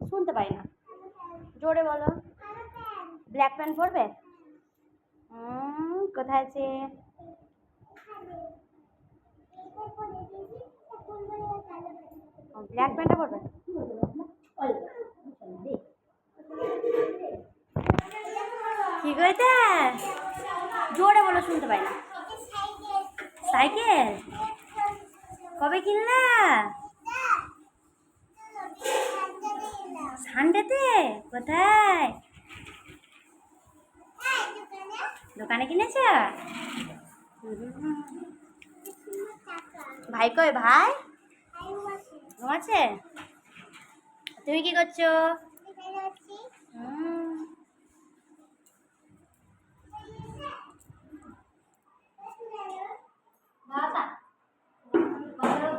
শুনতে পাই না, জোরে বলো। ব্ল্যাক প্যান্ট পরবে? কোথায় আছে? ব্ল্যাক প্যান্টটা পরবে? কি কইতে? জোরে বলো, শুনতে পাই না। সাইকেল কবে কিনলা? সানডেতে? কোথায়? দোকানে কিনেছ? ভাই কই? ভাই ঘুমাচ্ছে? তুমি কি করছো?